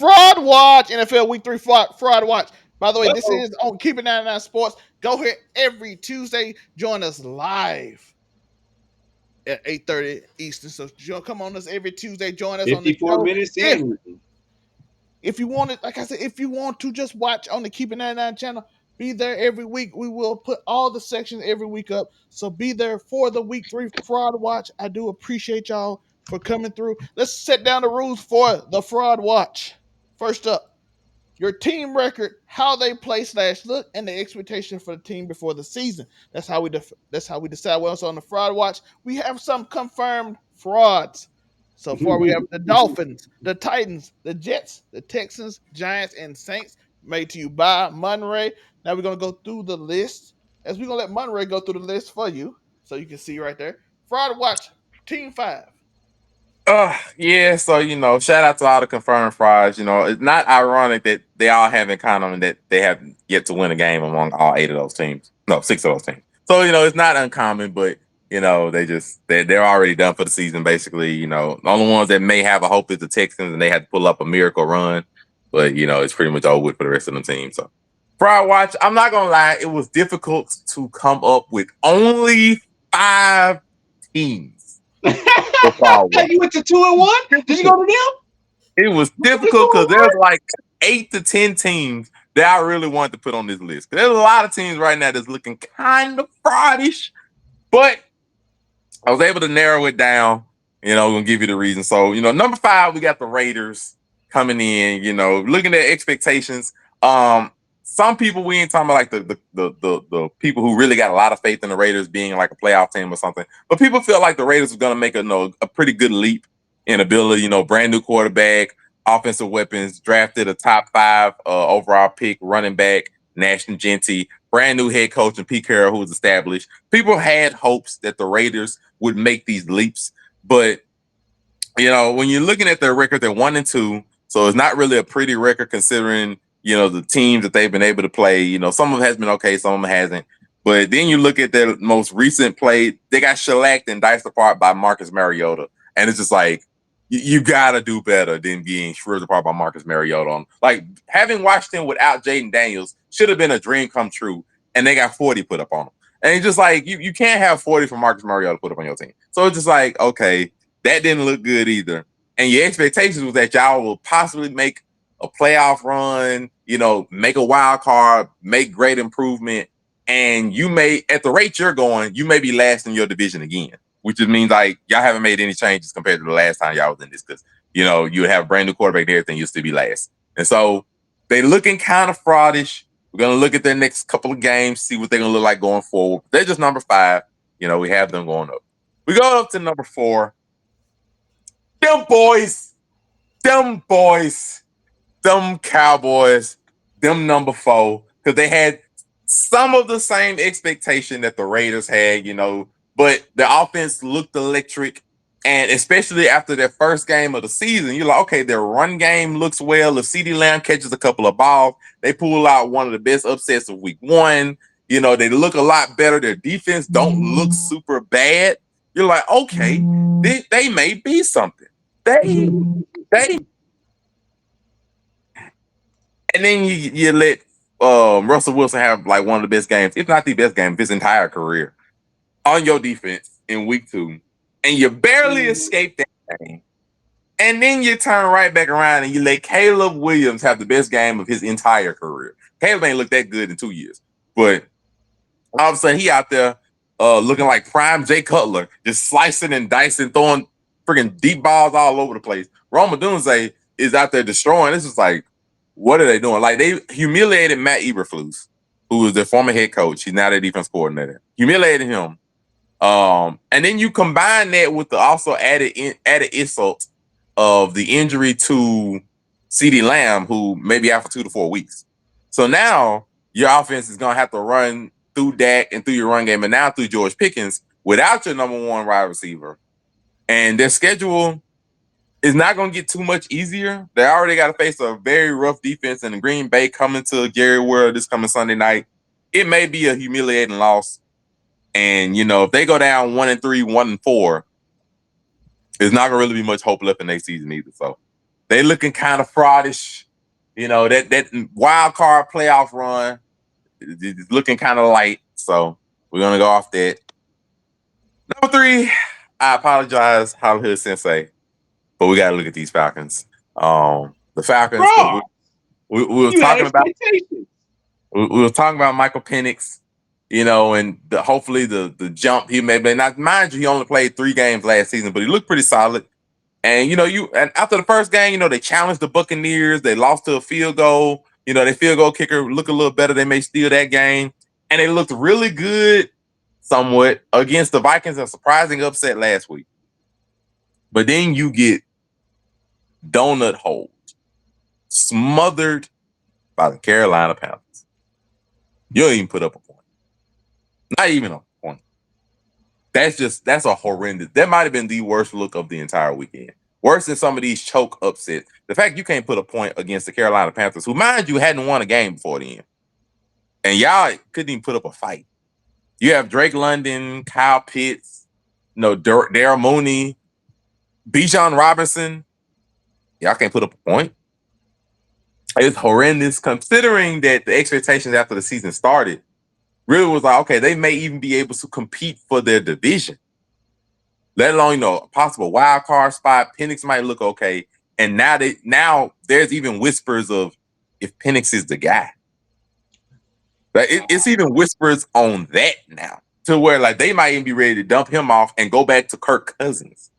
Fraud Watch, NFL Week 3 Fraud Watch. By the way, this is on Keeping 99 Sports. Go here every Tuesday. Join us live at 8:30 Eastern. So come on us every Tuesday. Join us on the 54 show. minutes in. If you want it, like I said, if you want to just watch on the Keeping 99 channel, be there every week. We will put all the sections every week up. So be there for the Week 3 Fraud Watch. I do appreciate y'all for coming through. Let's set down the rules for the Fraud Watch. First up, your team record, how they play / look, and the expectation for the team before the season. That's how we decide what's on the Fraud Watch. We have some confirmed frauds. So far, we have the Dolphins, the Titans, the Jets, the Texans, Giants, and Saints. Made to you by Monray. Now we're gonna go through the list. As we're gonna let Monray go through the list for you, so you can see right there. Fraud Watch, Team 5. Yeah, so shout out to all the confirmed frauds. It's not ironic that they all have in common that they have yet to win a game among all 8 of those teams. No, 6 of those teams. So, it's not uncommon, but they're already done for the season, basically. The only ones that may have a hope is the Texans, and they had to pull up a miracle run. But it's pretty much over with for the rest of the team. So Fraud Watch, I'm not gonna lie, it was difficult to come up with only 5 teams. You went to 2-1? Did you go to them? It was difficult because there's like 8 to 10 teams that I really wanted to put on this list. There's a lot of teams right now that's looking kind of fraudish, but I was able to narrow it down. I'm gonna give you the reason. So, number 5, we got the Raiders coming in. Looking at expectations. Some people, we ain't talking about like the people who really got a lot of faith in the Raiders being like a playoff team or something. But people feel like the Raiders are gonna make a pretty good leap in ability. Brand new quarterback, offensive weapons, drafted a top 5 overall pick, running back, Nash Genty, brand new head coach, and Pete Carroll, who was established. People had hopes that the Raiders would make these leaps, but when you're looking at their record, they're 1-2, so it's not really a pretty record considering the teams that they've been able to play. Some of them has been okay, some of them hasn't. But then you look at their most recent play, they got shellacked and diced apart by Marcus Mariota, and it's just like you gotta do better than being shredded apart by Marcus Mariota. Like having watched them without Jaden Daniels should have been a dream come true, and they got 40 put up on them. And it's just like you can't have 40 for Marcus Mariota put up on your team. So it's just like, okay, that didn't look good either. And your expectations was that y'all will possibly make a playoff run, make a wild card, make great improvement. And you may, at the rate you're going, you may be last in your division again, which just means like y'all haven't made any changes compared to the last time y'all was in this. Because, you would have a brand new quarterback and everything, you'll still be last. And so they looking kind of fraudish. We're going to look at their next couple of games, see what they're going to look like going forward. They're just number 5. We have them going up. We go up to number 4. Them boys, them Cowboys, them number 4, because they had some of the same expectation that the Raiders had, but the offense looked electric. And especially after their first game of the season, you're like, okay, their run game looks well. If CeeDee Lamb catches a couple of balls, they pull out one of the best upsets of week 1. They look a lot better. Their defense don't look super bad. You're like, okay, they may be something. They and then you let Russell Wilson have like one of the best games, if not the best game of his entire career, on your defense in week 2, and you barely escape that game. And then you turn right back around and you let Caleb Williams have the best game of his entire career. Caleb ain't looked that good in 2 years, but all of a sudden he out there looking like prime Jay Cutler, just slicing and dicing, throwing freaking deep balls all over the place. Roma Dunze is out there destroying. It's just like, what are they doing? Like, they humiliated Matt Eberflus, who was their former head coach. He's now their defense coordinator. Humiliated him. And then you combine that with the also added insult of the injury to CeeDee Lamb, who may be out for 2 to 4 weeks. So now your offense is going to have to run through Dak and through your run game, and now through George Pickens without your number 1 wide receiver. And their schedule is not going to get too much easier. They already got to face a very rough defense in Green Bay coming to Gary World this coming Sunday night. It may be a humiliating loss. And, if they go down 1-3, 1-4, there's not going to really be much hope left in their season either. So they looking kind of fraudish. You know, that wild card playoff run is looking kind of light. So we're gonna go off that. Number 3, I apologize, Hollywood Sensei, but we gotta look at these Falcons. The Falcons, because Bro, we were you had talking about expectations. we were talking about Michael Penix, you know, and hopefully the jump he made. Not mind you, he only played 3 games last season, but he looked pretty solid. And you know, and after the first game, you know, they challenged the Buccaneers. They lost to a field goal. You know, their field goal kicker look a little better. They may steal that game, and they looked really good, somewhat, against the Vikings. A surprising upset last week. But then you get donut holes, smothered by the Carolina Panthers. You don't even put up a point. Not even a point. That's a horrendous. That might have been the worst look of the entire weekend. Worse than some of these choke upsets. The fact you can't put a point against the Carolina Panthers, who, mind you, hadn't won a game before the end. And y'all couldn't even put up a fight. You have Drake London, Kyle Pitts, you know, Darryl Mooney, Bijan Robinson. Y'all can't put up a point. It's horrendous considering that the expectations after the season started really was like, okay, they may even be able to compete for their division. Let alone, you know, a possible wild card spot. Penix might look okay. And now there's even whispers of if Penix is the guy. Like it's even whispers on that now. To where like they might even be ready to dump him off and go back to Kirk Cousins.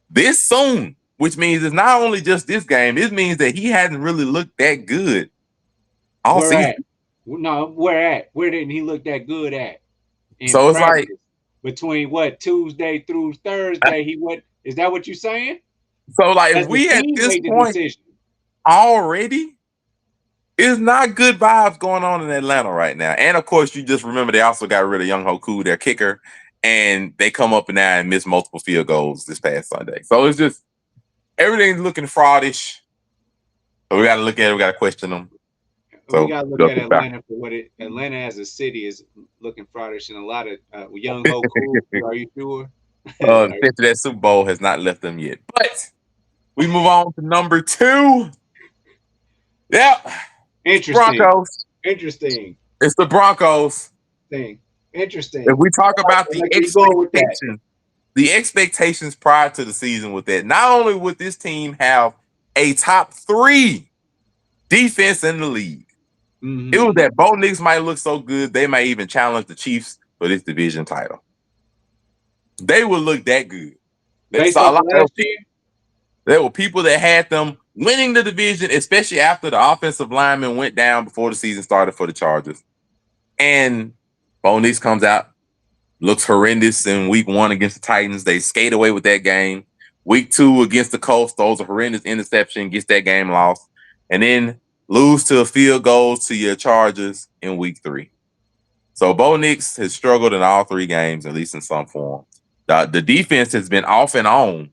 This soon, which means it's not only just this game, it means that he hasn't really looked that good all Where season. at? No, where at? Where didn't he look that good at? In So it's practice, like between what, Tuesday through Thursday, he went. Is that what you're saying? so like As if the we at team this made the point decision. already, it's not good vibes going on in Atlanta right now. And of course, you just remember they also got rid of Young Hoku, their kicker, and they come up and now and miss multiple field goals this past Sunday. So it's just everything's looking fraudish. So we got to look at it. We got to question them. We So got to look at Atlanta for what it. Atlanta as a city is looking fraudish, and a lot of young Hoku. Are you sure? That Super Bowl has not left them yet. But we move on to number 2. Yeah. Interesting. Broncos. Interesting. It's the Broncos. Interesting. If we talk about the expectations prior to the season with that, not only would this team have a top 3 defense in the league, Mm-hmm. it was that Bo Nix might look so good, they might even challenge the Chiefs for this division title. They would look that good. Based off of last year? There were people that had them winning the division, especially after the offensive lineman went down before the season started for the Chargers. And Bo Nix comes out, looks horrendous in week 1 against the Titans. They skate away with that game. Week 2 against the Colts, throws a horrendous interception, gets that game lost. And then lose to a field goals to your Chargers in week 3. So Bo Nix has struggled in all 3 games, at least in some form. The defense has been off and on.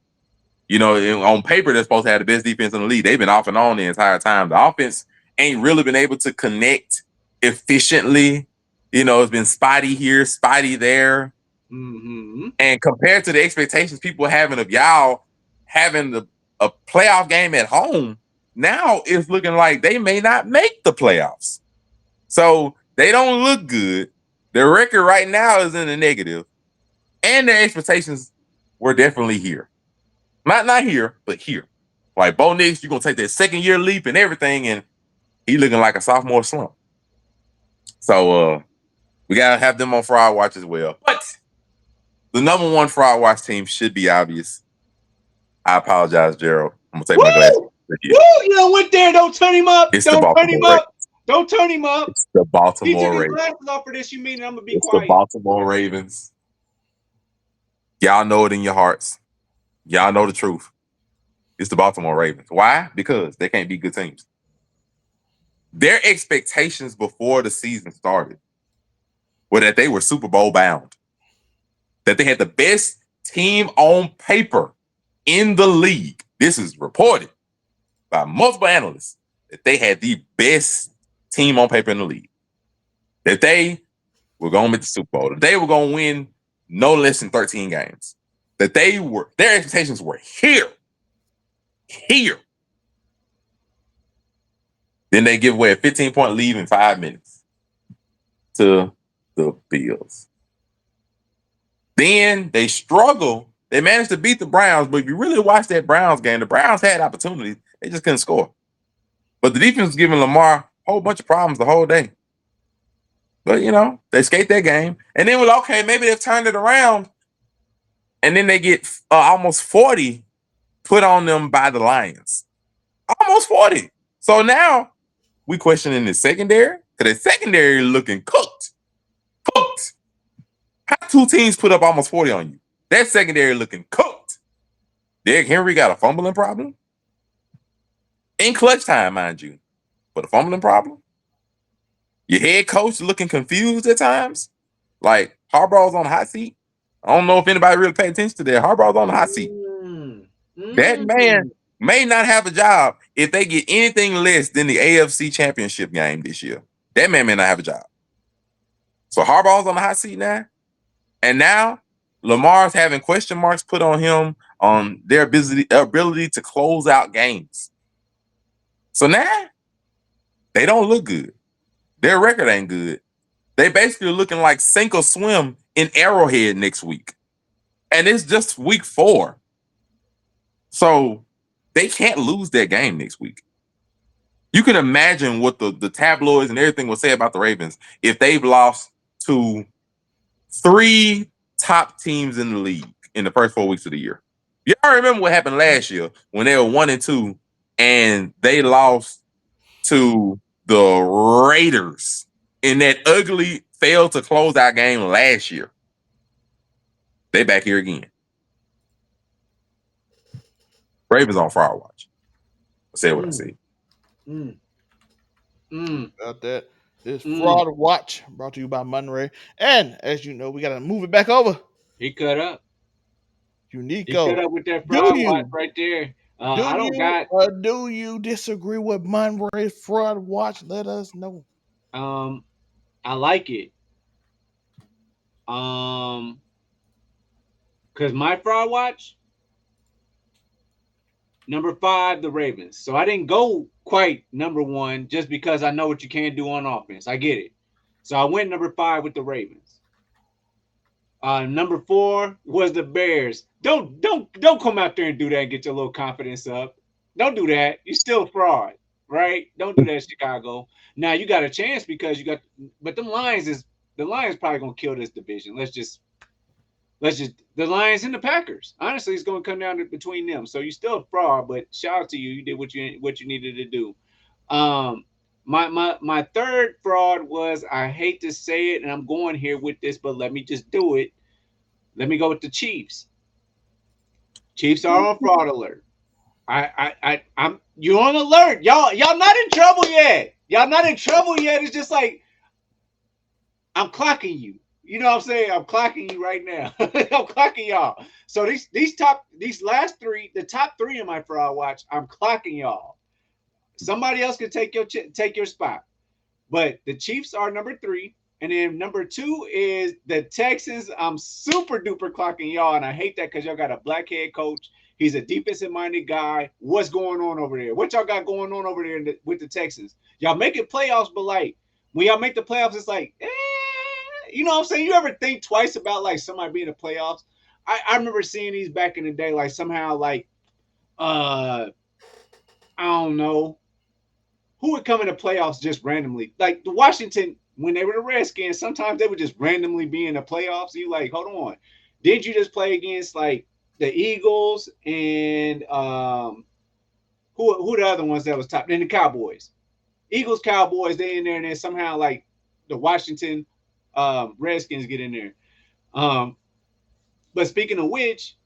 You know, on paper, they're supposed to have the best defense in the league. They've been off and on the entire time. The offense ain't really been able to connect efficiently. You know, it's been spotty here, spotty there. Mm-hmm. And compared to the expectations people having of y'all having a playoff game at home, now it's looking like they may not make the playoffs. So they don't look good. Their record right now is in the negative. And their expectations were definitely here. Not here, but here. Like Bo Nix, you're going to take that second year leap and everything, and he looking like a sophomore slump. So we got to have them on Fraud Watch as well. But the number 1 Fraud Watch team should be obvious. I apologize, Gerald. I'm going to take my glasses. Woo! You know, went there. Don't turn him up. Don't turn him up. Don't turn him up. It's the Baltimore Ravens. Ravens. Glasses off for this, you mean I'm going to be it's quiet. The Baltimore Ravens. Y'all know it in your hearts. Y'all know the truth. It's the Baltimore Ravens. Why? Because they can't be good teams. Their expectations before the season started were that they were Super Bowl bound, that they had the best team on paper in the league. This is reported by multiple analysts that they had the best team on paper in the league, that they were going to make the Super Bowl, that they were going to win no less than 13 games, that their expectations were here. Then they give away a 15-point lead in 5 minutes to the Bills. Then they struggle. They managed to beat the Browns, but if you really watch that Browns game, the Browns had opportunities. They just couldn't score. But the defense was giving Lamar a whole bunch of problems the whole day. But, they skate that game. And then we're okay, maybe they've turned it around. And then they get almost 40 put on them by the Lions. Almost 40. So now we questioning the secondary, because the secondary looking cooked. Cooked. How 2 teams put up almost 40 on you? That secondary looking cooked. Derrick Henry got a fumbling problem. In clutch time, mind you. But a fumbling problem. Your head coach looking confused at times. Like Harbaugh's on the hot seat. I don't know if anybody really paid attention to that. Harbaugh's on the hot seat. That man may not have a job if they get anything less than the AFC Championship game this year. That man may not have a job. So Harbaugh's on the hot seat now. And now Lamar's having question marks put on him on their ability to close out games. So now they don't look good. Their record ain't good. They basically looking like sink or swim in Arrowhead next week. And it's just week 4. So they can't lose that game next week. You can imagine what the tabloids and everything will say about the Ravens if they've lost to 3 top teams in the league in the first 4 weeks of the year. Y'all remember what happened last year when they were 1-2 and they lost to the Raiders in that ugly failed to close out game last year. They back here again. Ravens on fraud watch. I said what I said. About that. This Fraud Watch brought to you by Monray. And as you know, we got to move it back over. He cut up. Uniqo. He cut up with that Fraud Watch right there. Do you disagree with Monray's Fraud Watch? Let us know. I like it. Because my Fraud Watch, number 5, the Ravens. So I didn't go quite number 1 just because I know what you can do on offense. I get it. So I went number 5 with the Ravens. Number 4 was the Bears. Don't come out there and do that and get your little confidence up. Don't do that. You're still a fraud, right? Don't do that, Chicago. Now you got a chance because but the Lions probably gonna kill this division. Let's just the Lions and the Packers. Honestly, it's gonna come down to between them. So you're still a fraud, but shout out to you. You did what you needed to do. My third fraud was, I hate to say it, and I'm going here with this, but let me just do it. Let me go with the Chiefs. Chiefs are on fraud alert. I'm you're on alert. Y'all not in trouble yet. Y'all not in trouble yet. It's just like I'm clocking you. You know what I'm saying? I'm clocking you right now. I'm clocking y'all. So these last 3, the top 3 in my fraud watch, I'm clocking y'all. Somebody else can take your spot. But the Chiefs are number 3. And then number 2 is the Texans. I'm super duper clocking y'all. And I hate that because y'all got a black head coach. He's a defensive minded guy. What's going on over there? What y'all got going on over there with the Texans? Y'all making playoffs, but like when y'all make the playoffs, it's like, you know what I'm saying? You ever think twice about like somebody being in the playoffs? I remember seeing these back in the day, like somehow like I don't know who would come in the playoffs just randomly. Like the Washington, when they were the Redskins, sometimes they would just randomly be in the playoffs. You like, hold on, did you just play against like the Eagles and who the other ones that was top? Then the Cowboys, Eagles, Cowboys, they in there, and then somehow like the Washington Redskins get in there. But speaking of which,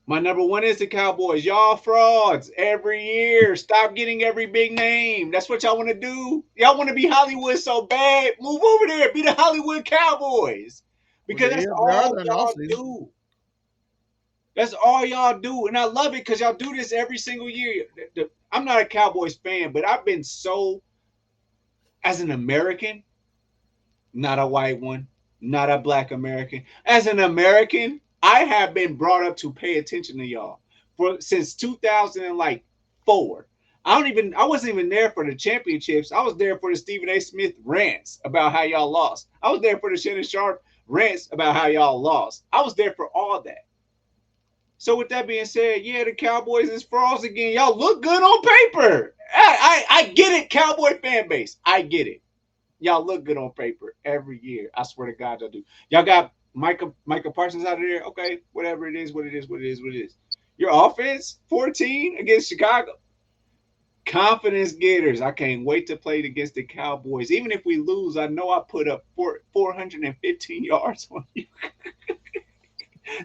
my number 1 is the Cowboys. Y'all frauds every year. Stop getting every big name. That's what y'all want to do. Y'all want to be Hollywood so bad. Move over there. Be the Hollywood Cowboys. Because that's all y'all do. That's all y'all do. And I love it because y'all do this every single year. I'm not a Cowboys fan, but I've been so, as an American, not a white one, not a black American. As an American, I have been brought up to pay attention to y'all since 2004. I wasn't even there for the championships. I was there for the Stephen A. Smith rants about how y'all lost. I was there for the Shannon Sharp rants about how y'all lost. I was there for all that. So with that being said, yeah, the Cowboys is frauds again. Y'all look good on paper. I get it, Cowboy fan base. I get it. Y'all look good on paper every year. I swear to God, y'all do. Y'all got Micah Parsons out of there. Okay, whatever it is, what it is, what it is, what it is. Your offense, 14 against Chicago. Confidence getters. I can't wait to play against the Cowboys. Even if we lose, I know I put up 415 yards on you.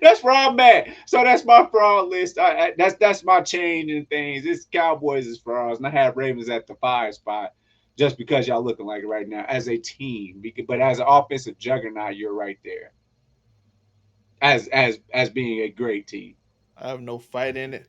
That's where I'm at. So that's my fraud list. That's my change in things. This Cowboys is frauds, and I have Ravens at the 5 spot just because y'all looking like it right now as a team. But as an offensive juggernaut, you're right there as being a great team. I have no fight in it.